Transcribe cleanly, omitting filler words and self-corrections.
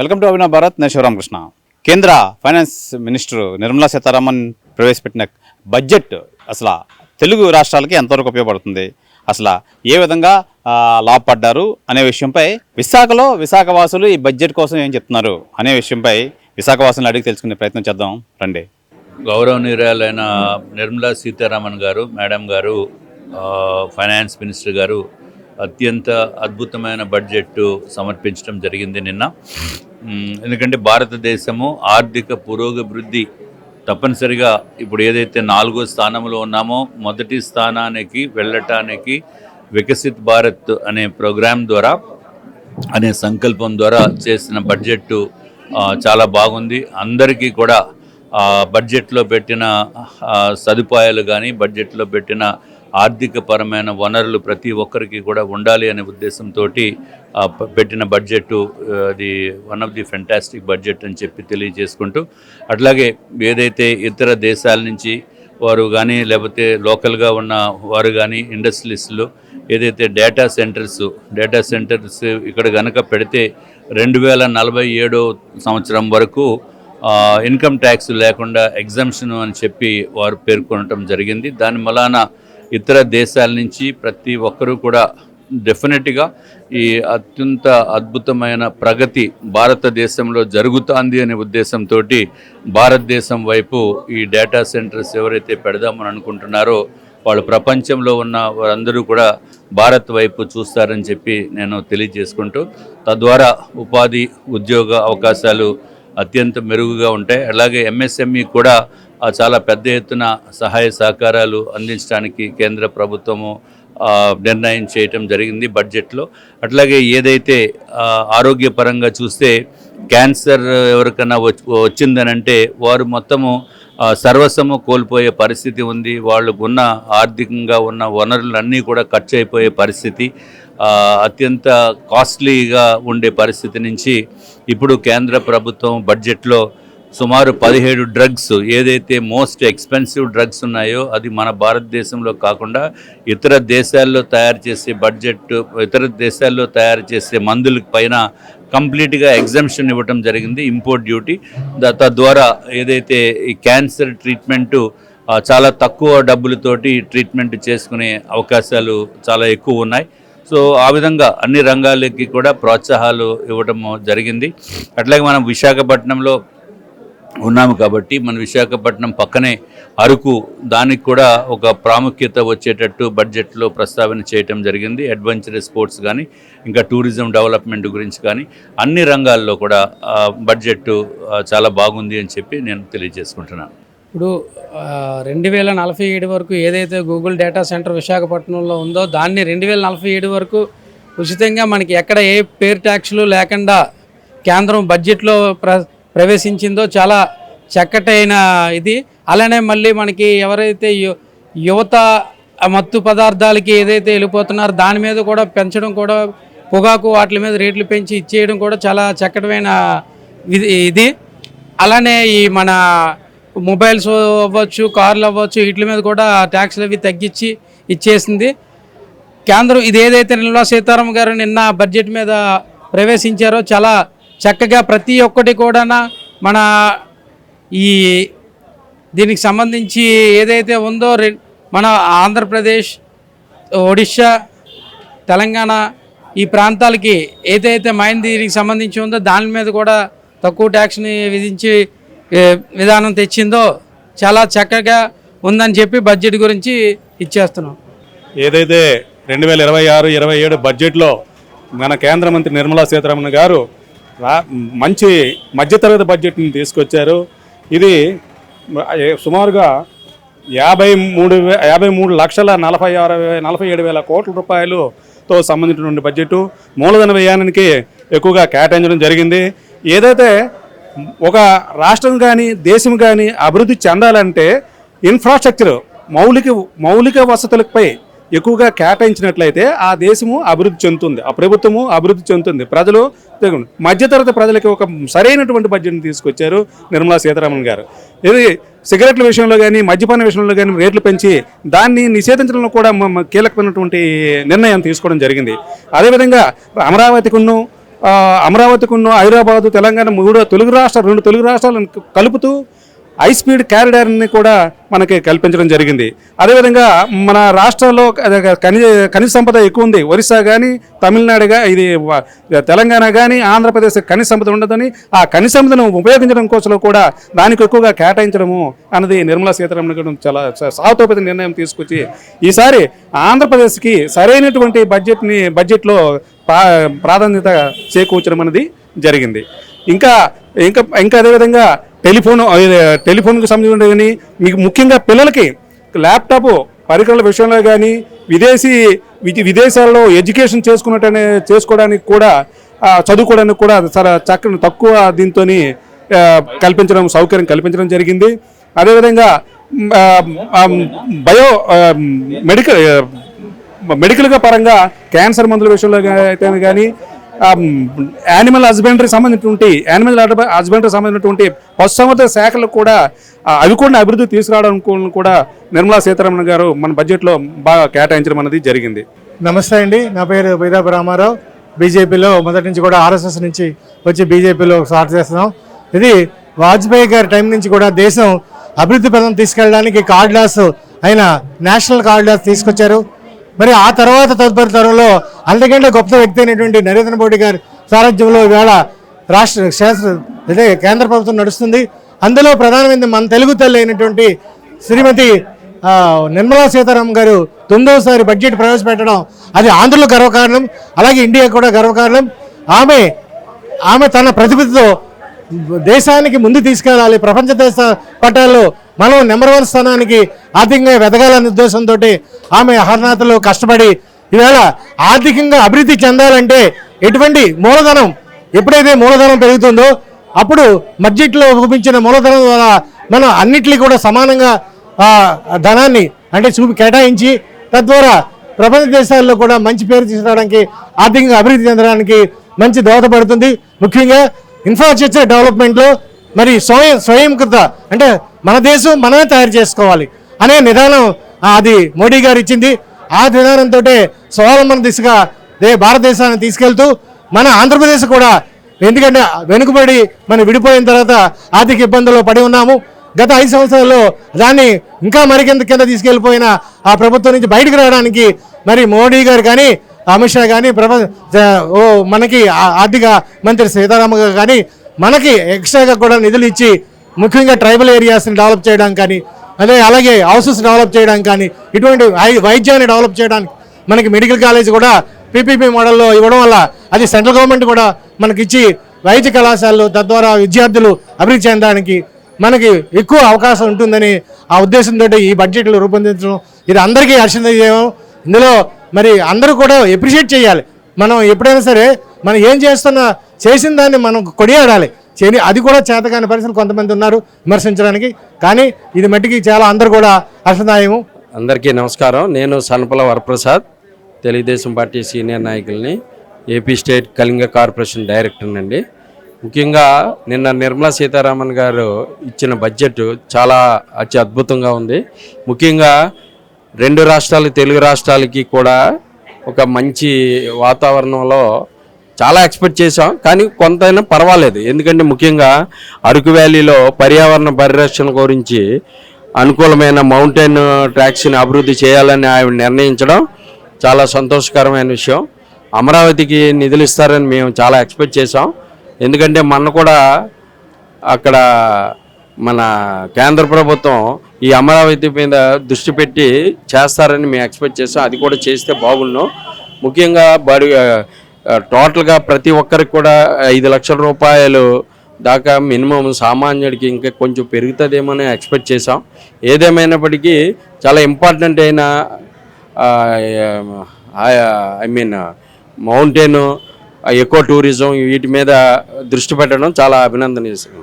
Welcome to Abhinav Bharat. నేను శివరామకృష్ణ. కేంద్ర finance minister Nirmala Sitharaman ప్రవేశపెట్టిన బడ్జెట్ అసలు తెలుగు రాష్ట్రాలకి ఎంతవరకు ఉపయోగపడుతుంది, అసలు ఏ విధంగా లాభపడ్డారు అనే విషయంపై విశాఖవాసులు ఈ బడ్జెట్ కోసం ఏం చెప్తున్నారు అనే విషయంపై విశాఖవాసులను అడిగి తెలుసుకునే ప్రయత్నం చేద్దాం రండి. గౌరవనీయురాలైన నిర్మలా సీతారామన్ గారు మేడం గారు, ఫైనాన్స్ మినిస్టర్ గారు అత్యంత అద్భుతమైన బడ్జెట్ సమర్పించడం జరిగింది నిన్న. ఎందుకంటే భారతదేశము ఆర్థిక పురోగభివృద్ధి తప్పనిసరిగా ఇప్పుడు ఏదైతే 4వ స్థానంలో ఉన్నామో మొదటి స్థానానికి వెళ్ళటానికి వికసిత్ భారత్ అనే ప్రోగ్రాం ద్వారా, అనే సంకల్పం ద్వారా చేసిన బడ్జెట్ చాలా బాగుంది. అందరికీ కూడా బడ్జెట్లో పెట్టిన సదుపాయాలు కానీ, బడ్జెట్లో పెట్టిన ఆర్థిక పరమైన వనరులు ప్రతి ఒక్కరికి కూడా ఉండాలి అనే ఉద్దేశంతో పెట్టిన బడ్జెట్ అది one of the fantastic budget అని చెప్పి తెలియజేసుకుంటూ, అట్లాగే ఏదైతే ఇతర దేశాల నుంచి వారు కానీ లేకపోతే లోకల్గా ఉన్న వారు కానీ ఇండస్ట్రియలిస్టులు ఏదైతే డేటా సెంటర్స్ ఇక్కడ కనుక పెడితే 2047 సంవత్సరం వరకు ఇన్కమ్ ట్యాక్స్ లేకుండా ఎగ్జంప్షన్ అని చెప్పి వారు పేర్కొనటం జరిగింది. దాని వలన ఇతర దేశాల నుంచి ప్రతి ఒక్కరూ కూడా డెఫినెట్గా ఈ అత్యంత అద్భుతమైన ప్రగతి భారతదేశంలో జరుగుతుంది అనే ఉద్దేశంతో భారతదేశం వైపు ఈ డేటా సెంటర్స్ ఎవరైతే పెడదామని అనుకుంటున్నారో వాళ్ళు ప్రపంచంలో ఉన్న వారందరూ కూడా భారత్ వైపు చూస్తారని చెప్పి నేను తెలియజేసుకుంటూ, తద్వారా ఉపాధి ఉద్యోగ అవకాశాలు అత్యంత మెరుగుగా ఉంటాయి. అలాగే ఎంఎస్ఎంఈ కూడా చాలా పెద్ద ఎత్తున సహాయ సహకారాలు అందించడానికి కేంద్ర ప్రభుత్వము నిర్ణయం చేయటం జరిగింది బడ్జెట్లో. అట్లాగే ఏదైతే ఆరోగ్యపరంగా చూస్తే క్యాన్సర్ ఎవరికైనా వచ్చిందనంటే వారు మొత్తము సర్వస్వము కోల్పోయే పరిస్థితి ఉంది. వాళ్ళకు ఉన్న ఆర్థికంగా ఉన్న వనరులన్నీ కూడా ఖర్చు అయిపోయే పరిస్థితి, అత్యంత కాస్ట్లీగా ఉండే పరిస్థితి నుంచి ఇప్పుడు కేంద్ర ప్రభుత్వం బడ్జెట్లో సుమారు 17 డ్రగ్స్ ఏదైతే మోస్ట్ ఎక్స్పెన్సివ్ డ్రగ్స్ ఉన్నాయో అది మన భారతదేశంలో కాకుండా ఇతర దేశాల్లో తయారు చేసే మందుల పైన కంప్లీట్గా ఎగ్జంప్షన్ ఇవ్వటం జరిగింది, ఇంపోర్ట్ డ్యూటీ. తద్వారా ఏదైతే ఈ క్యాన్సర్ ట్రీట్మెంటు చాలా తక్కువ డబ్బులతోటి ట్రీట్మెంట్ చేసుకునే అవకాశాలు చాలా ఎక్కువ ఉన్నాయి. సో ఆ విధంగా అన్ని రంగాలకి కూడా ప్రోత్సాహాలు ఇవ్వటం జరిగింది. అట్లాగే మనం విశాఖపట్నంలో ఉన్నాము కాబట్టి మన విశాఖపట్నం పక్కనే అరకు, దానికి కూడా ఒక ప్రాముఖ్యత వచ్చేటట్టు బడ్జెట్లో ప్రస్తావన చేయటం జరిగింది. అడ్వెంచరస్ స్పోర్ట్స్ కానీ, ఇంకా టూరిజం డెవలప్మెంట్ గురించి కానీ అన్ని రంగాల్లో కూడా బడ్జెట్ చాలా బాగుంది అని చెప్పి నేను తెలియజేసుకుంటున్నాను. ఇప్పుడు 2047 వరకు ఏదైతే గూగుల్ డేటా సెంటర్ విశాఖపట్నంలో ఉందో దాన్ని 2047 వరకు ఉచితంగా మనకి ఎక్కడ ఏ పేరు ట్యాక్స్లు లేకుండా కేంద్రం బడ్జెట్లో ప్రవేశించిందో చాలా చక్కటైన ఇది. అలానే మళ్ళీ మనకి ఎవరైతే యువత మత్తు పదార్థాలకి ఏదైతే వెళ్ళిపోతున్నారో దాని మీద కూడా పెంచడం, కూడా పొగాకు వాటి మీద రేట్లు పెంచి ఇచ్చేయడం కూడా చాలా చక్కటమైన ఇది. అలానే ఈ మన మొబైల్స్ అవ్వచ్చు, కార్లు అవ్వచ్చు, వీటి మీద కూడా ట్యాక్స్లు అవి తగ్గించి ఇచ్చేసింది కేంద్రం. ఇది ఏదైతే నిర్మలా సీతారామన్ గారు నిన్న బడ్జెట్ మీద ప్రవేశించారో చాలా చక్కగా ప్రతి ఒక్కటి కూడా మన ఈ దీనికి సంబంధించి ఏదైతే ఉందో మన ఆంధ్రప్రదేశ్, ఒడిశా, తెలంగాణ ఈ ప్రాంతాలకి ఏదైతే దీనికి సంబంధించి ఉందో దాని మీద కూడా తక్కువ ట్యాక్స్ని విధించి విధానం తెచ్చిందో చాలా చక్కగా ఉందని చెప్పి బడ్జెట్ గురించి ఇచ్చేస్తున్నాం. ఏదైతే 2026-27 బడ్జెట్లో మన కేంద్ర మంత్రి నిర్మలా సీతారామన్ గారు మంచి మధ్యతరగతి బడ్జెట్ని తీసుకొచ్చారు. ఇది సుమారుగా 53,47,000 కోట్ల రూపాయలతో సంబంధించినటువంటి బడ్జెట్ మూలధన వ్యయానికి ఎక్కువగా కేటాయించడం జరిగింది. ఏదైతే ఒక రాష్ట్రం కానీ దేశం కానీ అభివృద్ధి చెందాలంటే ఇన్ఫ్రాస్ట్రక్చర్ మౌలిక వసతులపై ఎక్కువగా కేటాయించినట్లయితే ఆ దేశము అభివృద్ధి చెందుతుంది, ఆ ప్రభుత్వము అభివృద్ధి చెందుతుంది, ప్రజలు మధ్యతరగతి ప్రజలకి ఒక సరైనటువంటి బడ్జెట్ని తీసుకొచ్చారు నిర్మలా సీతారామన్ గారు. ఇది సిగరెట్ల విషయంలో కానీ, మద్యపాన విషయంలో కానీ రేట్లు పెంచి దాన్ని నిషేధించడంలో కూడా కీలకమైనటువంటి నిర్ణయం తీసుకోవడం జరిగింది. అదేవిధంగా అమరావతికును అమరావతికున్న హైదరాబాదు తెలంగాణ రెండు తెలుగు రాష్ట్రాలను కలుపుతూ హై స్పీడ్ క్యారిడార్ని కూడా మనకి కల్పించడం జరిగింది. అదేవిధంగా మన రాష్ట్రంలో ఖనిజ సంపద ఎక్కువ ఉంది. ఒరిస్సా కానీ తమిళనాడుగా తెలంగాణ కానీ ఆంధ్రప్రదేశ్ ఖనిజ సంపద ఉండదని ఆ ఖనిజ సంపదను ఉపయోగించడం కోసం కూడా దానికి ఎక్కువగా కేటాయించడము అన్నది నిర్మలా సీతారామన్ గారు చాలా సాహతోపేత నిర్ణయం తీసుకొచ్చి ఈసారి ఆంధ్రప్రదేశ్కి సరైనటువంటి బడ్జెట్లో ప్రాధాన్యత చేకూర్చడం అనేది జరిగింది. ఇంకా అదేవిధంగా టెలిఫోన్కి సంబంధించిన కానీ మీకు ముఖ్యంగా పిల్లలకి ల్యాప్టాప్ పరికరాల విషయంలో కానీ విదేశాల్లో ఎడ్యుకేషన్ చేసుకోవడానికి కూడా చదువుకోవడానికి కూడా చాలా చక్కని తక్కువ దీంతో సౌకర్యం కల్పించడం జరిగింది. అదేవిధంగా మెడికల్గా పరంగా క్యాన్సర్ మందుల విషయంలో అయితే కానీ యానిమల్ హస్బెండరీ సంబంధించినటువంటి పశుసంవర్ధక శాఖలు కూడా అవి కూడా అభివృద్ధి తీసుకురావడానికి కూడా నిర్మలా సీతారామన్ గారు మన బడ్జెట్లో బాగా కేటాయించడం అనేది జరిగింది. నమస్తే అండి, నా పేరు బైదాపు రామారావు. బీజేపీలో మొదటి నుంచి కూడా ఆర్ఎస్ఎస్ నుంచి వచ్చి బీజేపీలో స్టార్ట్ చేస్తున్నాం. ఇది వాజ్పేయి గారి టైం నుంచి కూడా దేశం అభివృద్ధి పథం తీసుకెళ్ళడానికి కార్డ్లాస్ అయిన నేషనల్ కార్డ్లాస్ తీసుకొచ్చారు. మరి ఆ తర్వాత తదుపరి తరంలో అంతకంటే గొప్ప వ్యక్తి అయినటువంటి నరేంద్ర మోడీ గారి సారథ్యంలో ఇవాళ కేంద్ర ప్రభుత్వం నడుస్తుంది. అందులో ప్రధానమైనది మన తెలుగు తల్లి అయినటువంటి శ్రీమతి నిర్మలా సీతారామన్ గారు 9వసారి బడ్జెట్ ప్రవేశపెట్టడం అది ఆంధ్రలో గర్వకారణం, అలాగే ఇండియా కూడా గర్వకారణం. ఆమె తన ప్రతిభతో దేశానికి ముందు తీసుకెళ్ళాలి, ప్రపంచ దేశ పట్టాల్లో మనం నెంబర్ 1 స్థానానికి ఆర్థికంగా ఎదగాలనే ఉద్దేశంతో ఆమె అహర్నాథలో కష్టపడి ఈవేళ ఆర్థికంగా అభివృద్ధి చెందాలంటే ఎటువంటి మూలధనం, ఎప్పుడైతే మూలధనం పెరుగుతుందో అప్పుడు బడ్జెట్లో చూపించిన మూలధనం ద్వారా మనం అన్నిటికీ కూడా సమానంగా ధనాన్ని అంటే కేటాయించి తద్వారా ప్రపంచ దేశాల్లో కూడా మంచి పేరు తీసుకురావడానికి, ఆర్థికంగా అభివృద్ధి చెందడానికి మంచి దోహదపడుతుంది. ముఖ్యంగా ఇన్ఫ్రాస్ట్రక్చర్ డెవలప్మెంట్లో మరి స్వయంకృత అంటే మన దేశం మనమే తయారు చేసుకోవాలి అనే నిదానం అది మోడీ గారు ఇచ్చింది. ఆ విధానంతో స్వావలంబన దిశగా భారతదేశాన్ని తీసుకెళ్తూ మన ఆంధ్రప్రదేశ్ కూడా, ఎందుకంటే వెనుకబడి మనం విడిపోయిన తర్వాత ఆర్థిక ఇబ్బందుల్లో పడి ఉన్నాము. గత 5 సంవత్సరాల్లో దాన్ని ఇంకా కింద తీసుకెళ్ళిపోయిన ఆ ప్రభుత్వం నుంచి బయటకు రావడానికి మరి మోడీ గారు కానీ అమిత్ షా కానీ మనకి ఆర్థిక మంత్రి సీతారామన్ గారు కానీ మనకి ఎక్స్ట్రాగా కూడా నిధులు ఇచ్చి ముఖ్యంగా ట్రైబల్ ఏరియాస్ని డెవలప్ చేయడానికి కానీ అలాగే హౌసెస్ డెవలప్ చేయడానికి కానీ ఇటువంటి వైద్యాన్ని డెవలప్ చేయడానికి మనకి మెడికల్ కాలేజ్ కూడా పీపీపీ మోడల్లో ఇవ్వడం వల్ల అది సెంట్రల్ గవర్నమెంట్ కూడా మనకిచ్చి వైద్య కళాశాలలు తద్వారా విద్యార్థులు అభివృద్ధి చెందడానికి మనకి ఎక్కువ అవకాశం ఉంటుందని ఆ ఉద్దేశంతో ఈ బడ్జెట్లు రూపొందించడం ఇది అందరికీ హర్షణీయం. ఇందులో మరి అందరూ కూడా ఎప్రిషియేట్ చేయాలి. మనం ఎప్పుడైనా సరే మనం ఏం చేసిన దాన్ని మనం కొనియాడాలి. అది కూడా చేతకాని పరిస్థితులు కొంతమంది ఉన్నారు విమర్శించడానికి, కానీ ఇది మట్టికి చాలా అందరూ కూడా హర్షదాయము. అందరికీ నమస్కారం. నేను సనపల వరప్రసాద్, తెలుగుదేశం పార్టీ సీనియర్ నాయకుల్ని, AP state Kalinga corporation director అండి. ముఖ్యంగా నిన్న నిర్మలా సీతారామన్ గారు ఇచ్చిన బడ్జెట్ చాలా అద్భుతంగా ఉంది. ముఖ్యంగా 2 రాష్ట్రాలు తెలుగు రాష్ట్రాలకి కూడా ఒక మంచి వాతావరణంలో చాలా ఎక్స్పెక్ట్ చేసాం, కానీ కొంతైనా పర్వాలేదు. ఎందుకంటే ముఖ్యంగా అరకు వ్యాలీలో పర్యావరణ పరిరక్షణ గురించి అనుకూలమైన మౌంటైన్ ట్రాక్స్ని అభివృద్ధి చేయాలని ఆయన నిర్ణయించడం చాలా సంతోషకరమైన విషయం. అమరావతికి నిధులు ఇస్తారని మేము చాలా ఎక్స్పెక్ట్ చేసాం. ఎందుకంటే మొన్న కూడా అక్కడ మన కేంద్ర ప్రభుత్వం ఈ అమరావతి మీద దృష్టి పెట్టి చేస్తారని మేము ఎక్స్పెక్ట్ చేసాం. అది కూడా చేస్తే బాగున్నాం. ముఖ్యంగా టోటల్గా ప్రతి ఒక్కరికి కూడా 5 లక్షల రూపాయలు దాకా మినిమం సామాన్యుడికి ఇంకా కొంచెం పెరుగుతుందేమో ఎక్స్పెక్ట్ చేసాం. ఏదేమైనప్పటికీ చాలా ఇంపార్టెంట్ అయిన మౌంటైన్, ఎకో టూరిజం వీటి మీద దృష్టి పెట్టడం చాలా అభినందనీయ విషయం.